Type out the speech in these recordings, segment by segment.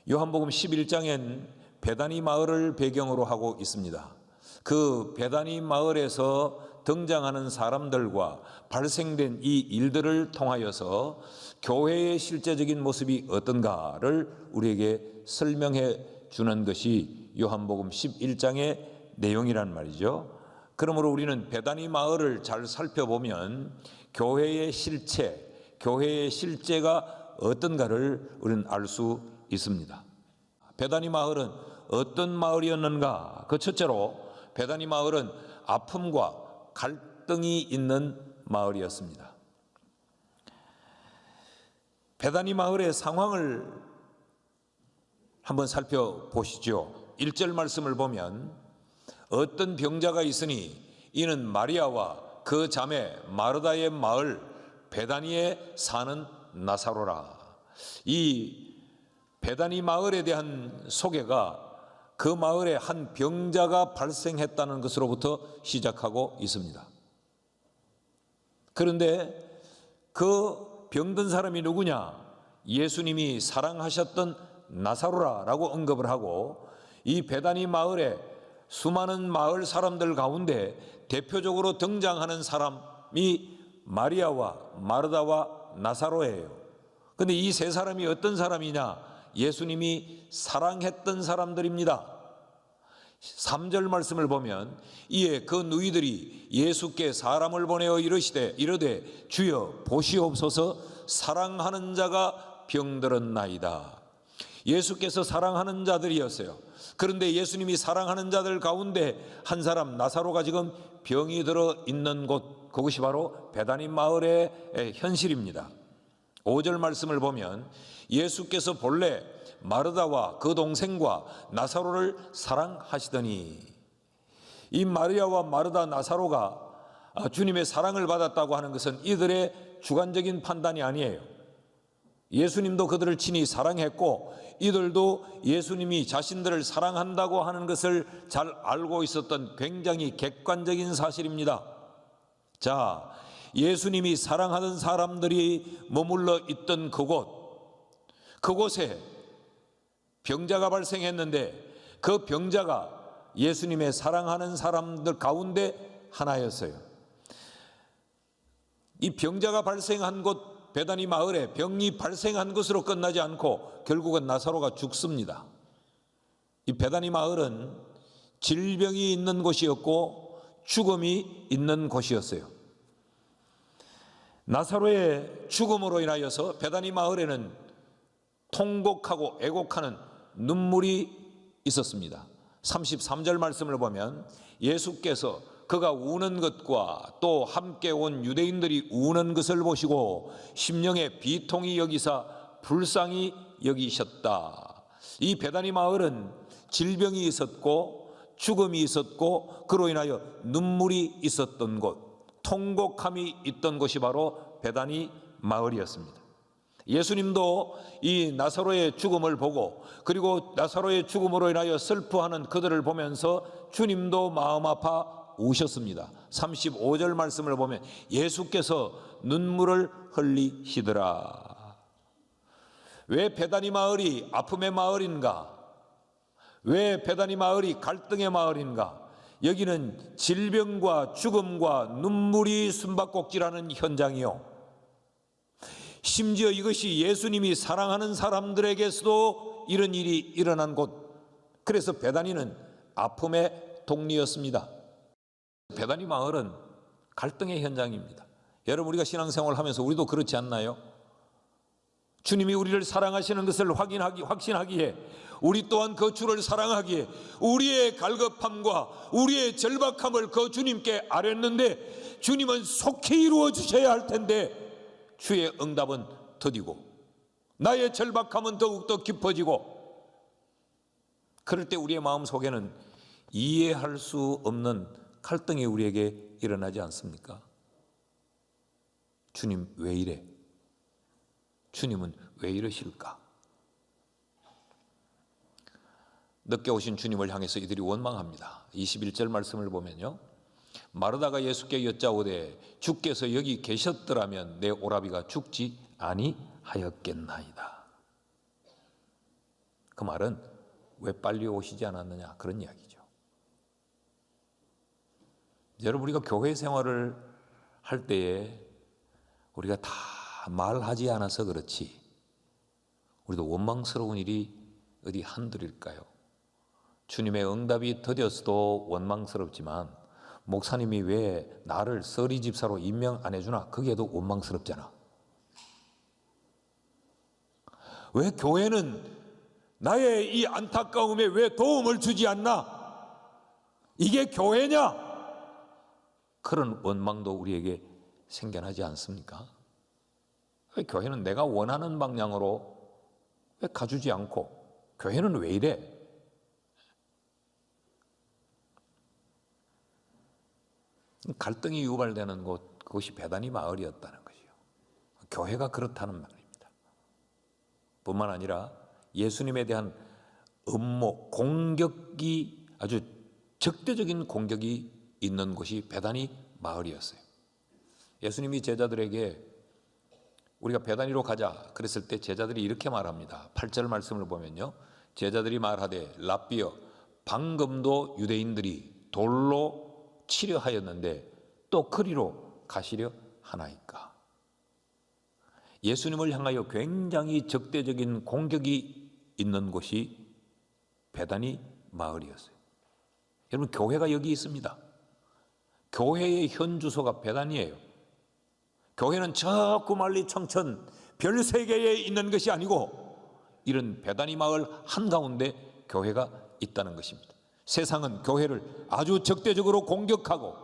요한복음 11장엔 베다니 마을을 배경으로 하고 있습니다. 그 베다니 마을에서 등장하는 사람들과 발생된 이 일들을 통하여서 교회의 실제적인 모습이 어떤가를 우리에게 설명해 주는 것이 요한복음 11장의 내용이란 말이죠. 그러므로 우리는 베다니 마을을 잘 살펴보면 교회의 실체, 교회의 실제가 어떤가를 우리는 알 수 있습니다. 베다니 마을은 어떤 마을이었는가? 그 첫째로 베다니 마을은 아픔과 갈등이 있는 마을이었습니다. 베다니 마을의 상황을 한번 살펴보시죠. 1절 말씀을 보면 어떤 병자가 있으니 이는 마리아와 그 자매 마르다의 마을 베다니에 사는 나사로라. 이 베다니 마을에 대한 소개가 그 마을에 한 병자가 발생했다는 것으로부터 시작하고 있습니다. 그런데 그 병든 사람이 누구냐? 예수님이 사랑하셨던 나사로라라고 언급을 하고, 이 베다니 마을에 수많은 마을 사람들 가운데 대표적으로 등장하는 사람이 마리아와 마르다와 나사로예요. 그런데 이 세 사람이 어떤 사람이냐? 예수님이 사랑했던 사람들입니다. 3절 말씀을 보면 이에 그 누이들이 예수께 사람을 보내어 이르되 주여 보시옵소서 사랑하는 자가 병들었나이다. 예수께서 사랑하는 자들이었어요. 그런데 예수님이 사랑하는 자들 가운데 한 사람 나사로가 지금 병이 들어 있는 곳, 그것이 바로 베다니 마을의 현실입니다. 5절 말씀을 보면 예수께서 본래 마르다와 그 동생과 나사로를 사랑하시더니, 이 마리아와 마르다 나사로가 주님의 사랑을 받았다고 하는 것은 이들의 주관적인 판단이 아니에요. 예수님도 그들을 친히 사랑했고 이들도 예수님이 자신들을 사랑한다고 하는 것을 잘 알고 있었던 굉장히 객관적인 사실입니다. 자, 예수님이 사랑하던 사람들이 머물러 있던 그곳에 병자가 발생했는데 그 병자가 예수님의 사랑하는 사람들 가운데 하나였어요. 이 병자가 발생한 곳 베다니 마을에 병이 발생한 것으로 끝나지 않고 결국은 나사로가 죽습니다. 이 베다니 마을은 질병이 있는 곳이었고 죽음이 있는 곳이었어요. 나사로의 죽음으로 인하여서 베다니 마을에는 통곡하고 애곡하는 눈물이 있었습니다. 33절 말씀을 보면 예수께서 그가 우는 것과 또 함께 온 유대인들이 우는 것을 보시고 심령에 비통히 여기사 불쌍히 여기셨다. 이 베다니 마을은 질병이 있었고 죽음이 있었고 그로 인하여 눈물이 있었던 곳, 통곡함이 있던 곳이 바로 베다니 마을이었습니다. 예수님도 이 나사로의 죽음을 보고 그리고 나사로의 죽음으로 인하여 슬퍼하는 그들을 보면서 주님도 마음 아파 우셨습니다. 35절 말씀을 보면 예수께서 눈물을 흘리시더라. 왜 베다니 마을이 아픔의 마을인가? 왜 베다니 마을이 갈등의 마을인가? 여기는 질병과 죽음과 눈물이 숨바꼭질하는 현장이요, 심지어 이것이 예수님이 사랑하는 사람들에게서도 이런 일이 일어난 곳, 그래서 베다니는 아픔의 동리였습니다. 베다니 마을은 갈등의 현장입니다. 여러분, 우리가 신앙생활을 하면서 우리도 그렇지 않나요? 주님이 우리를 사랑하시는 것을 확신하기에, 우리 또한 그 주를 사랑하기에 우리의 갈급함과 우리의 절박함을 그 주님께 아뢰는데 주님은 속히 이루어 주셔야 할 텐데 주의 응답은 더디고 나의 절박함은 더욱더 깊어지고, 그럴 때 우리의 마음속에는 이해할 수 없는 갈등이 우리에게 일어나지 않습니까? 주님 왜 이래? 주님은 왜 이러실까? 늦게 오신 주님을 향해서 이들이 원망합니다. 21절 말씀을 보면요, 마르다가 예수께 여짜오되 주께서 여기 계셨더라면 내 오라비가 죽지 아니하였겠나이다. 그 말은 왜 빨리 오시지 않았느냐, 그런 이야기죠. 여러분, 우리가 교회 생활을 할 때에 우리가 다 말하지 않아서 그렇지 우리도 원망스러운 일이 어디 한둘일까요? 주님의 응답이 더뎠어도 원망스럽지만 목사님이 왜 나를 서리 집사로 임명 안 해주나? 그게도 원망스럽잖아. 왜 교회는 나의 이 안타까움에 왜 도움을 주지 않나? 이게 교회냐? 그런 원망도 우리에게 생겨나지 않습니까? 왜 교회는 내가 원하는 방향으로 왜 가주지 않고 교회는 왜 이래? 갈등이 유발되는 곳, 그것이 베다니 마을이었다는 것이요. 교회가 그렇다는 말입니다. 뿐만 아니라 예수님에 대한 음모, 공격이 아주 적대적인 공격이 있는 곳이 베다니 마을이었어요. 예수님이 제자들에게 우리가 베다니로 가자 그랬을 때 제자들이 이렇게 말합니다. 8절 말씀을 보면요, 제자들이 말하되 랍비여, 방금도 유대인들이 돌로 치려 하였는데 또 그리로 가시려 하나이까. 예수님을 향하여 굉장히 적대적인 공격이 있는 곳이 베다니 마을이었어요. 여러분, 교회가 여기 있습니다. 교회의 현 주소가 베다니예요. 교회는 저 구말리 청천 별 세계에 있는 것이 아니고 이런 베다니 마을 한가운데 교회가 있다는 것입니다. 세상은 교회를 아주 적대적으로 공격하고,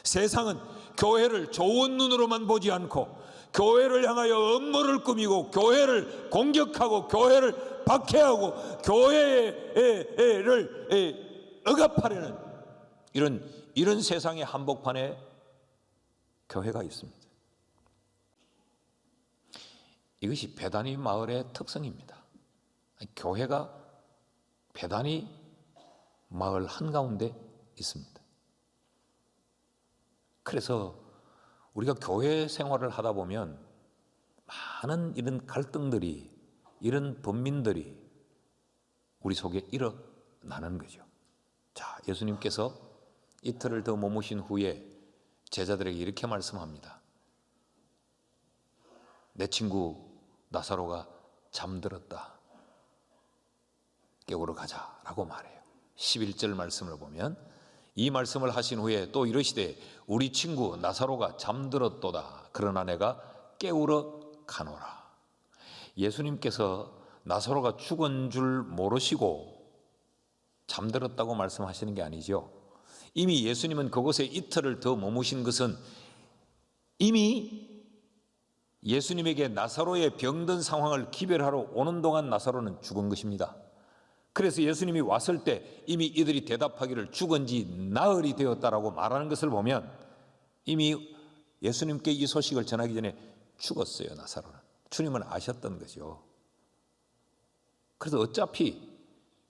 세상은 교회를 좋은 눈으로만 보지 않고 교회를 향하여 음모를 꾸미고 교회를 공격하고 교회를 박해하고 교회를 억압하려는 이런 세상의 한복판에 교회가 있습니다. 이것이 베다니 마을의 특성입니다. 교회가 베다니 마을 한가운데 있습니다. 그래서 우리가 교회 생활을 하다 보면 많은 이런 갈등들이, 이런 번민들이 우리 속에 일어나는 거죠. 자, 예수님께서 이틀을 더 머무신 후에 제자들에게 이렇게 말씀합니다. 내 친구 나사로가 잠들었다. 깨우러 가자라고 말해요. 11절 말씀을 보면 이 말씀을 하신 후에 또 이르시되 우리 친구 나사로가 잠들었도다. 그러나 내가 깨우러 가노라. 예수님께서 나사로가 죽은 줄 모르시고 잠들었다고 말씀하시는 게 아니죠. 이미 예수님은 그곳에 이틀을 더 머무신 것은 이미 예수님에게 나사로의 병든 상황을 기별하러 오는 동안 나사로는 죽은 것입니다. 그래서 예수님이 왔을 때 이미 이들이 대답하기를 죽은 지 나흘이 되었다라고 말하는 것을 보면 이미 예수님께 이 소식을 전하기 전에 죽었어요. 나사로는. 주님은 아셨던 거죠. 그래서 어차피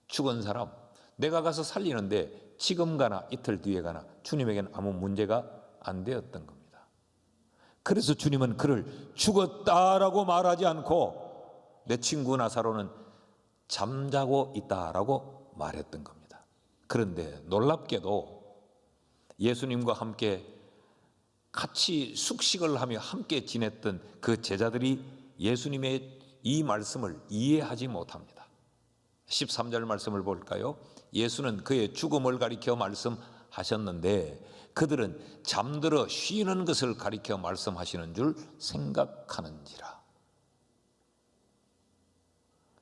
죽은 사람 내가 가서 살리는데 지금 가나 이틀 뒤에 가나 주님에게는 아무 문제가 안 되었던 겁니다. 그래서 주님은 그를 죽었다라고 말하지 않고 내 친구 나사로는 잠자고 있다라고 말했던 겁니다. 그런데 놀랍게도 예수님과 함께 같이 숙식을 하며 함께 지냈던 그 제자들이 예수님의 이 말씀을 이해하지 못합니다. 13절 말씀을 볼까요? 예수는 그의 죽음을 가리켜 말씀하셨는데 그들은 잠들어 쉬는 것을 가리켜 말씀하시는 줄 생각하는지라.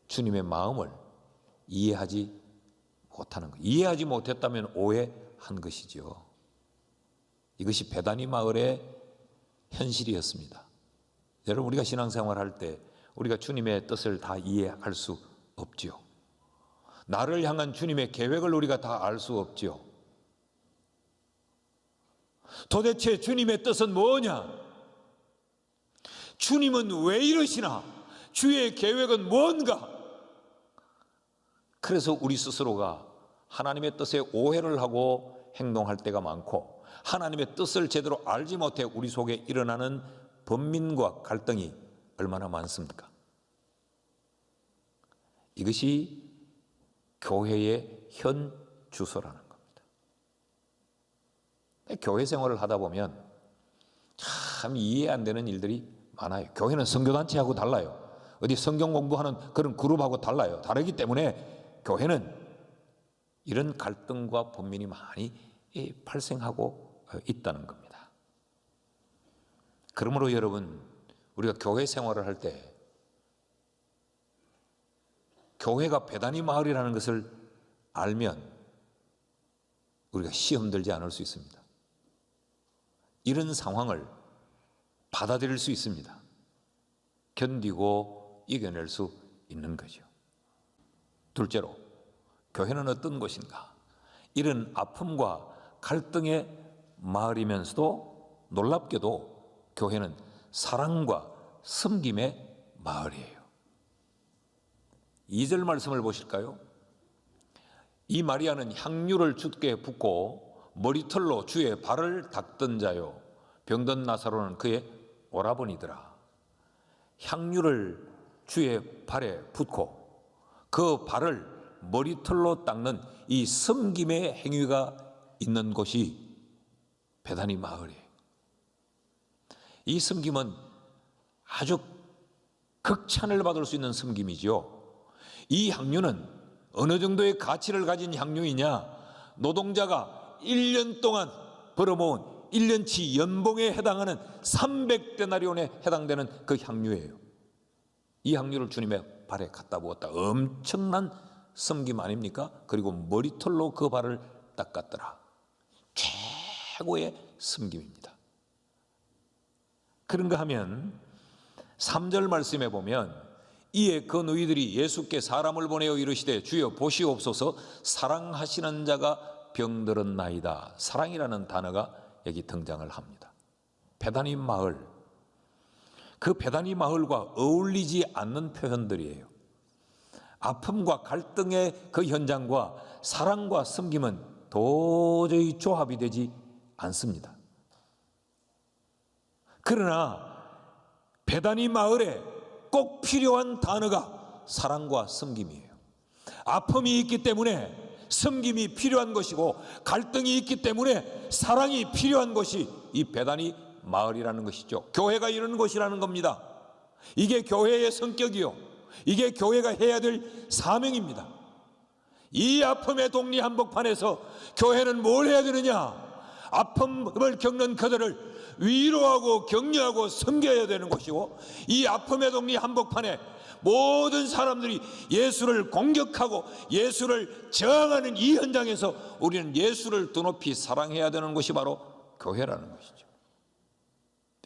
주님의 마음을 이해하지 못하는 것. 이해하지 못했다면 오해한 것이죠. 이것이 베다니 마을의 현실이었습니다. 여러분, 우리가 신앙생활할 때 우리가 주님의 뜻을 다 이해할 수 없지요. 나를 향한 주님의 계획을 우리가 다 알 수 없지요. 도대체 주님의 뜻은 뭐냐? 주님은 왜 이러시나? 주의 계획은 뭔가? 그래서 우리 스스로가 하나님의 뜻에 오해를 하고 행동할 때가 많고 하나님의 뜻을 제대로 알지 못해 우리 속에 일어나는 번민과 갈등이 얼마나 많습니까? 이것이 교회의 현 주소라는 겁니다. 교회 생활을 하다 보면 참 이해 안 되는 일들이 많아요. 교회는 선교단체하고 달라요. 어디 성경 공부하는 그런 그룹하고 달라요. 다르기 때문에 교회는 이런 갈등과 분민이 많이 발생하고 있다는 겁니다. 그러므로 여러분, 우리가 교회 생활을 할 때 교회가 베다니 마을이라는 것을 알면 우리가 시험 들지 않을 수 있습니다. 이런 상황을 받아들일 수 있습니다. 견디고 이겨낼 수 있는 거죠. 둘째로, 교회는 어떤 곳인가? 이런 아픔과 갈등의 마을이면서도 놀랍게도 교회는 사랑과 섬김의 마을이에요. 2절 말씀을 보실까요? 이 마리아는 향유를 주께 붓고 머리털로 주의 발을 닦던 자요, 병든 나사로는 그의 오라버니더라. 향유를 주의 발에 붓고 그 발을 머리털로 닦는 이 섬김의 행위가 있는 곳이 베다니 마을이에요. 이 섬김은 아주 극찬을 받을 수 있는 섬김이죠. 이 향유는 어느 정도의 가치를 가진 향유이냐? 노동자가 1년 동안 벌어모은 1년치 연봉에 해당하는 300데나리온에 해당되는 그 향유예요. 이 향유를 주님의 발에 갖다 부었다. 엄청난 섬김 아닙니까? 그리고 머리털로 그 발을 닦았더라. 최고의 섬김입니다. 그런가 하면 3절 말씀에 보면 이에 그 너희들이 예수께 사람을 보내어 이르시되 주여 보시옵소서 사랑하시는 자가 병들었나이다. 사랑이라는 단어가 여기 등장을 합니다. 베다니 마을, 그 베다니 마을과 어울리지 않는 표현들이에요. 아픔과 갈등의 그 현장과 사랑과 섬김은 도저히 조합이 되지 않습니다. 그러나 베다니 마을에 꼭 필요한 단어가 사랑과 섬김이에요. 아픔이 있기 때문에 섬김이 필요한 것이고 갈등이 있기 때문에 사랑이 필요한 것이 이 베다니 마을이라는 것이죠. 교회가 이런 곳이라는 겁니다. 이게 교회의 성격이요, 이게 교회가 해야 될 사명입니다. 이 아픔의 독리 한복판에서 교회는 뭘 해야 되느냐? 아픔을 겪는 그들을 위로하고 격려하고 섬겨야 되는 것이고, 이 아픔의 독리 한복판에 모든 사람들이 예수를 공격하고 예수를 저항하는 이 현장에서 우리는 예수를 더 높이 사랑해야 되는 것이 바로 교회라는 것이죠.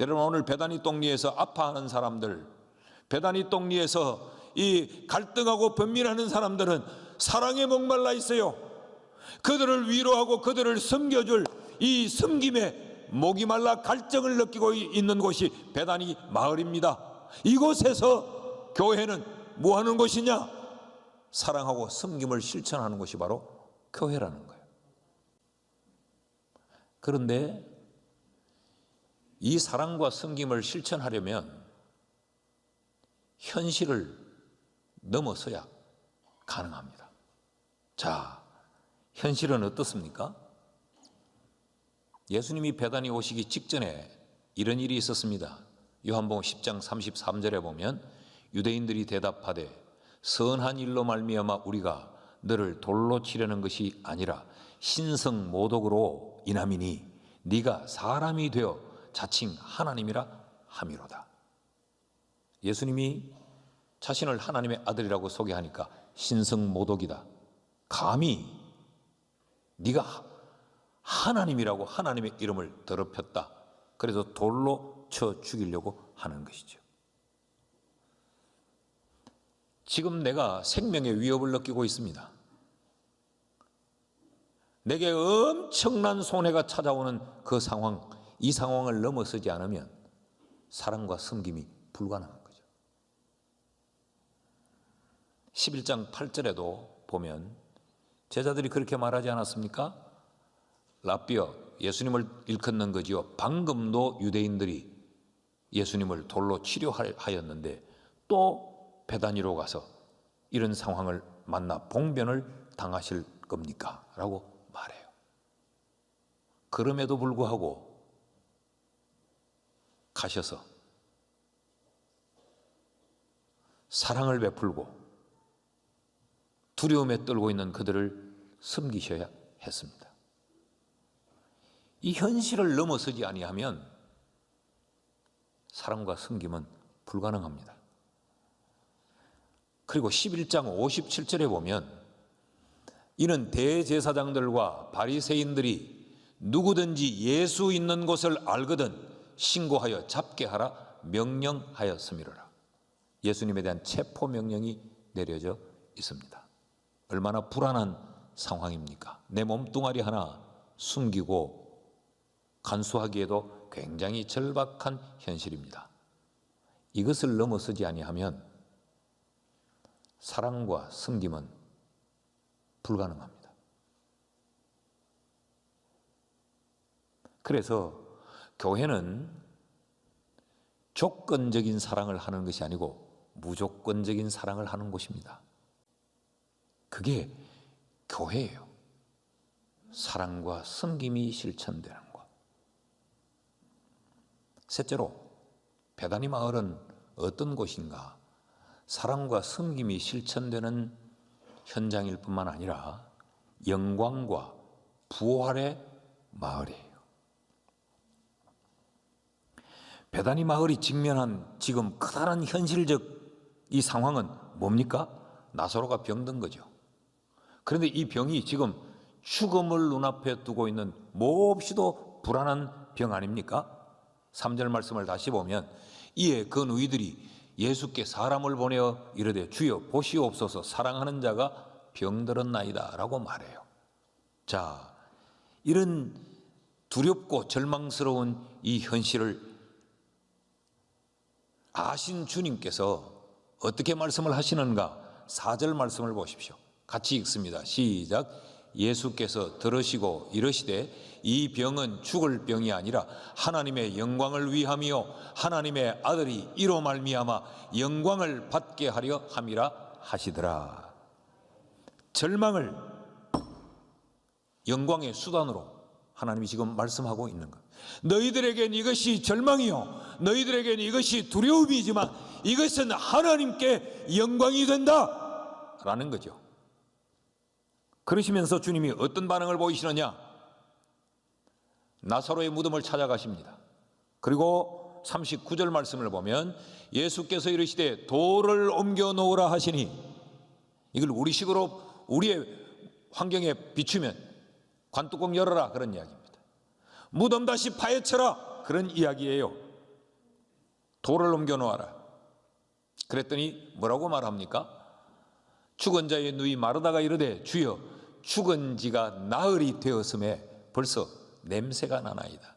여러분, 오늘 베다니 동리에서 아파하는 사람들, 베다니 동리에서 이 갈등하고 변민하는 사람들은 사랑에 목말라 있어요. 그들을 위로하고 그들을 섬겨줄 이 섬김에 목이 말라 갈증을 느끼고 있는 곳이 베다니 마을입니다. 이곳에서 교회는 뭐 하는 곳이냐? 사랑하고 섬김을 실천하는 것이 바로 교회라는 거예요. 그런데 이 사랑과 섬김을 실천하려면 현실을 넘어서야 가능합니다. 자, 현실은 어떻습니까? 예수님이 베다니 오시기 직전에 이런 일이 있었습니다. 요한복음 10장 33절에 보면 유대인들이 대답하되 선한 일로 말미암아 우리가 너를 돌로 치려는 것이 아니라 신성 모독으로 인함이니 네가 사람이 되어 자칭 하나님이라 함이로다. 예수님이 자신을 하나님의 아들이라고 소개하니까 신성 모독이다. 감히 네가 하나님이라고 하나님의 이름을 더럽혔다. 그래서 돌로 쳐 죽이려고 하는 것이죠. 지금 내가 생명의 위협을 느끼고 있습니다. 내게 엄청난 손해가 찾아오는 그 상황, 이 상황을 넘어서지 않으면 사랑과 섬김이 불가능한 거죠. 11장 8절에도 보면 제자들이 그렇게 말하지 않았습니까? 라비어, 예수님을 일컫는 거지요. 방금도 유대인들이 예수님을 돌로 치려하였는데 또 베다니로 가서 이런 상황을 만나 봉변을 당하실 겁니까? 라고 말해요. 그럼에도 불구하고 가셔서 사랑을 베풀고 두려움에 떨고 있는 그들을 섬기셔야 했습니다. 이 현실을 넘어서지 아니하면 사랑과 섬김은 불가능합니다. 그리고 11장 57절에 보면 이는 대제사장들과 바리새인들이 누구든지 예수 있는 곳을 알거든 신고하여 잡게 하라 명령하였음이로라. 예수님에 대한 체포 명령이 내려져 있습니다. 얼마나 불안한 상황입니까? 내 몸뚱아리 하나 숨기고 간수하기에도 굉장히 절박한 현실입니다. 이것을 넘어서지 아니하면 사랑과 섬김은 불가능합니다. 그래서 교회는 조건적인 사랑을 하는 것이 아니고 무조건적인 사랑을 하는 곳입니다. 그게 교회예요. 사랑과 섬김이 실천되는 것. 셋째로 베다니 마을은 어떤 곳인가? 사랑과 섬김이 실천되는 현장일 뿐만 아니라 영광과 부활의 마을이에요. 베다니 마을이 직면한 지금 커다란 현실적 이 상황은 뭡니까? 나사로가 병든 거죠. 그런데 이 병이 지금 죽음을 눈앞에 두고 있는 몹시도 불안한 병 아닙니까? 3절 말씀을 다시 보면 이에 그 누이들이 예수께 사람을 보내어 이르되 주여 보시옵소서 사랑하는 자가 병들었나이다 라고 말해요. 자, 이런 두렵고 절망스러운 이 현실을 아신 주님께서 어떻게 말씀을 하시는가? 4절 말씀을 보십시오. 같이 읽습니다. 시작. 예수께서 들으시고 이르시되 이 병은 죽을 병이 아니라 하나님의 영광을 위함이요 하나님의 아들이 이로 말미암아 영광을 받게 하려 함이라 하시더라. 절망을 영광의 수단으로 하나님이 지금 말씀하고 있는 것. 너희들에겐 이것이 절망이요 너희들에겐 이것이 두려움이지만 이것은 하나님께 영광이 된다 라는 거죠. 그러시면서 주님이 어떤 반응을 보이시느냐? 나사로의 무덤을 찾아가십니다. 그리고 39절 말씀을 보면 예수께서 이르시되 돌을 옮겨 놓으라 하시니, 이걸 우리식으로 우리의 환경에 비추면 관뚜껑 열어라 그런 이야기입니다. 무덤 다시 파헤쳐라 그런 이야기예요. 돌을 옮겨 놓아라. 그랬더니 뭐라고 말합니까? 죽은 자의 누이 마르다가 이르되 주여 죽은 지가 나흘이 되었음에 벌써 냄새가 나나이다.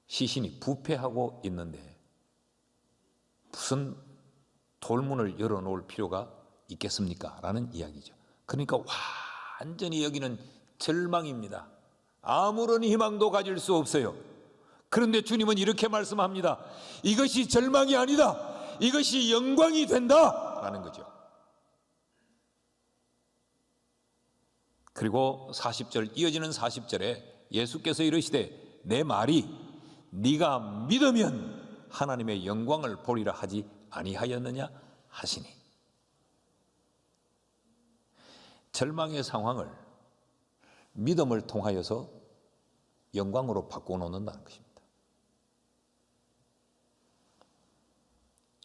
시신이 부패하고 있는데 무슨 돌문을 열어놓을 필요가 있겠습니까? 라는 이야기죠. 그러니까 완전히 여기는 절망입니다. 아무런 희망도 가질 수 없어요. 그런데 주님은 이렇게 말씀합니다. 이것이 절망이 아니다. 이것이 영광이 된다 라는 거죠. 그리고 40절 이어지는 40절에 예수께서 이르시되 내 말이 네가 믿으면 하나님의 영광을 보리라 하지 아니하였느냐 하시니, 절망의 상황을 믿음을 통하여서 영광으로 바꿔놓는다는 것입니다.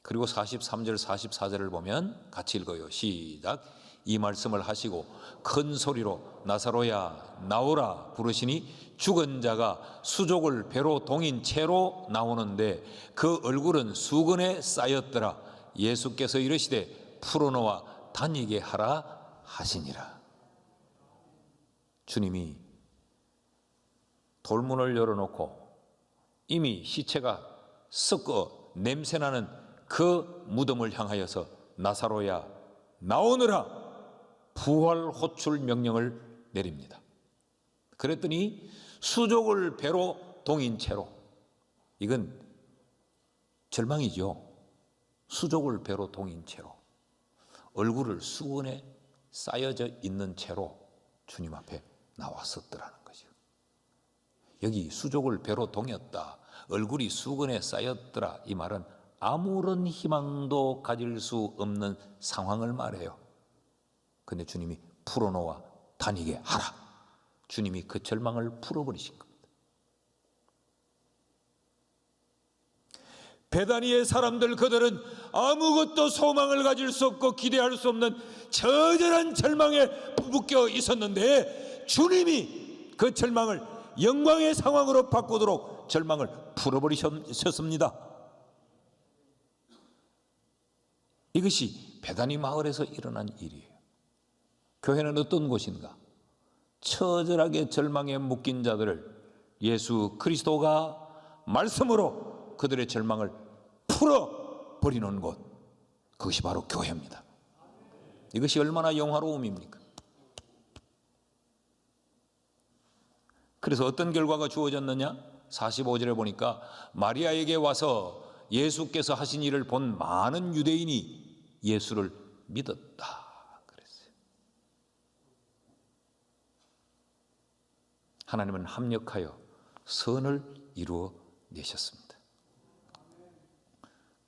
그리고 43절 44절을 보면 같이 읽어요. 시작. 이 말씀을 하시고 큰 소리로 나사로야 나오라 부르시니 죽은 자가 수족을 배로 동인 채로 나오는데 그 얼굴은 수건에 쌓였더라. 예수께서 이르시되 풀어놓아 다니게 하라 하시니라. 주님이 돌문을 열어놓고 이미 시체가 썩어 냄새나는 그 무덤을 향하여서 나사로야 나오느라 부활 호출 명령을 내립니다. 그랬더니 수족을 배로 동인 채로, 이건 절망이죠. 수족을 배로 동인 채로 얼굴을 수건에 쌓여져 있는 채로 주님 앞에 나왔었더라는 거죠. 여기 수족을 배로 동였다, 얼굴이 수건에 쌓였더라, 이 말은 아무런 희망도 가질 수 없는 상황을 말해요. 근데 주님이 풀어놓아 다니게 하라. 주님이 그 절망을 풀어버리신 겁니다. 베다니의 사람들, 그들은 아무것도 소망을 가질 수 없고 기대할 수 없는 처절한 절망에 묶여 있었는데 주님이 그 절망을 영광의 상황으로 바꾸도록 절망을 풀어버리셨습니다. 이것이 베다니 마을에서 일어난 일이에요. 교회는 어떤 곳인가? 처절하게 절망에 묶인 자들을 예수 그리스도가 말씀으로 그들의 절망을 풀어버리는 곳, 그것이 바로 교회입니다. 이것이 얼마나 영화로움입니까? 그래서 어떤 결과가 주어졌느냐? 45절에 보니까 마리아에게 와서 예수께서 하신 일을 본 많은 유대인이 예수를 믿었다 그랬어요. 하나님은 합력하여 선을 이루어 내셨습니다.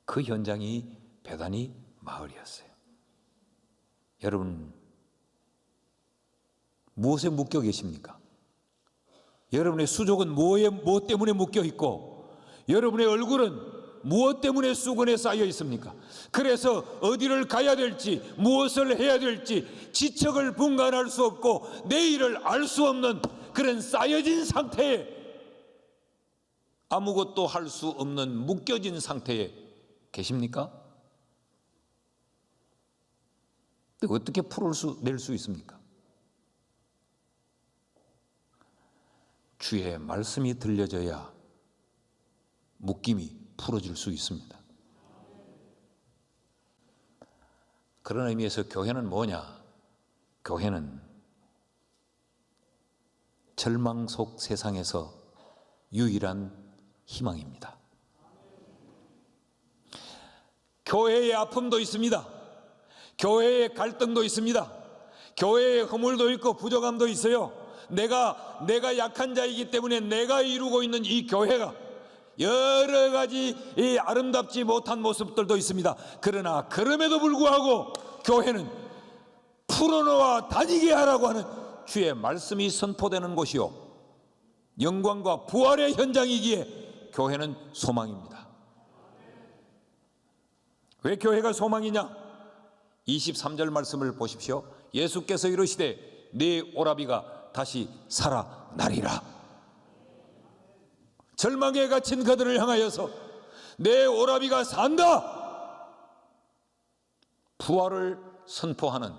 그 현장이 베다니 마을이었어요. 여러분, 무엇에 묶여 계십니까? 여러분의 수족은 무엇 때문에 묶여 있고, 여러분의 얼굴은 무엇 때문에 수건에 쌓여 있습니까? 그래서 어디를 가야 될지, 무엇을 해야 될지 지척을 분간할 수 없고 내일을 알 수 없는 그런 쌓여진 상태에, 아무것도 할 수 없는 묶여진 상태에 계십니까? 어떻게 낼 수 있습니까? 주의 말씀이 들려져야 묶임이 풀어질 수 있습니다. 그런 의미에서 교회는 뭐냐? 교회는 절망 속 세상에서 유일한 희망입니다. 교회의 아픔도 있습니다. 교회의 갈등도 있습니다. 교회의 허물도 있고 부족함도 있어요. 내가 약한 자이기 때문에 내가 이루고 있는 이 교회가 여러 가지 이 아름답지 못한 모습들도 있습니다. 그러나 그럼에도 불구하고 교회는 풀어놓아 다니게 하라고 하는 주의 말씀이 선포되는 곳이요, 영광과 부활의 현장이기에 교회는 소망입니다. 왜 교회가 소망이냐? 23절 말씀을 보십시오. 예수께서 이르시되 네 오라비가 다시 살아나리라. 절망에 갇힌 그들을 향하여서 내 오라비가 산다, 부활을 선포하는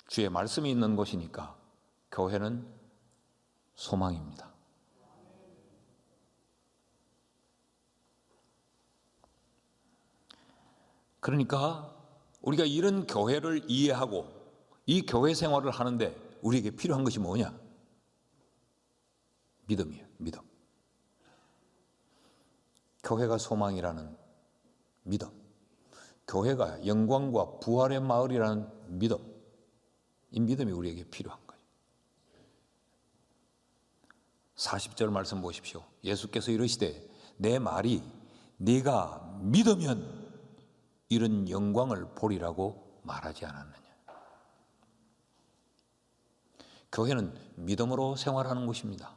주의 말씀이 있는 곳이니까 교회는 소망입니다. 그러니까 우리가 이런 교회를 이해하고 이 교회 생활을 하는데 우리에게 필요한 것이 뭐냐? 믿음이에요. 믿음. 교회가 소망이라는 믿음, 교회가 영광과 부활의 마을이라는 믿음, 이 믿음이 우리에게 필요한 거예요. 40절 말씀 보십시오. 예수께서 이르시되 내 말이 네가 믿으면 이런 영광을 보리라고 말하지 않았느냐. 교회는 믿음으로 생활하는 곳입니다.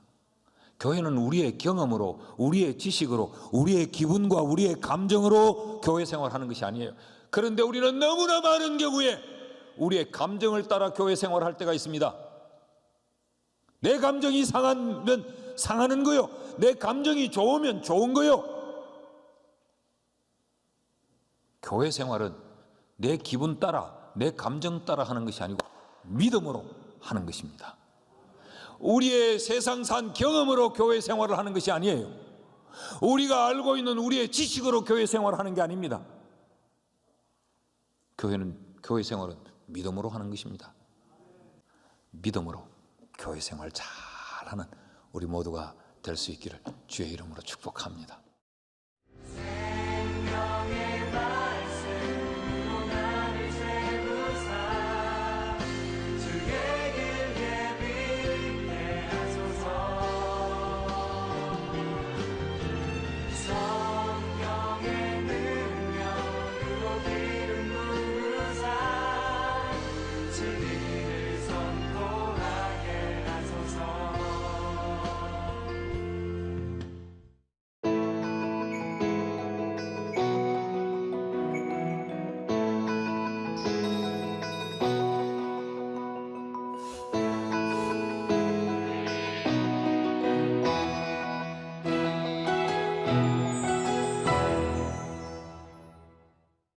교회는 우리의 경험으로, 우리의 지식으로, 우리의 기분과 우리의 감정으로 교회 생활하는 것이 아니에요. 그런데 우리는 너무나 많은 경우에 우리의 감정을 따라 교회 생활할 때가 있습니다. 내 감정이 상하면 상하는 거요, 내 감정이 좋으면 좋은 거요. 교회 생활은 내 기분 따라, 내 감정 따라 하는 것이 아니고 믿음으로 하는 것입니다. 우리의 세상산 경험으로 교회 생활을 하는 것이 아니에요. 우리가 알고 있는 우리의 지식으로 교회 생활을 하는 게 아닙니다. 교회 생활은 믿음으로 하는 것입니다. 믿음으로 교회 생활 잘하는 우리 모두가 될 수 있기를 주의 이름으로 축복합니다.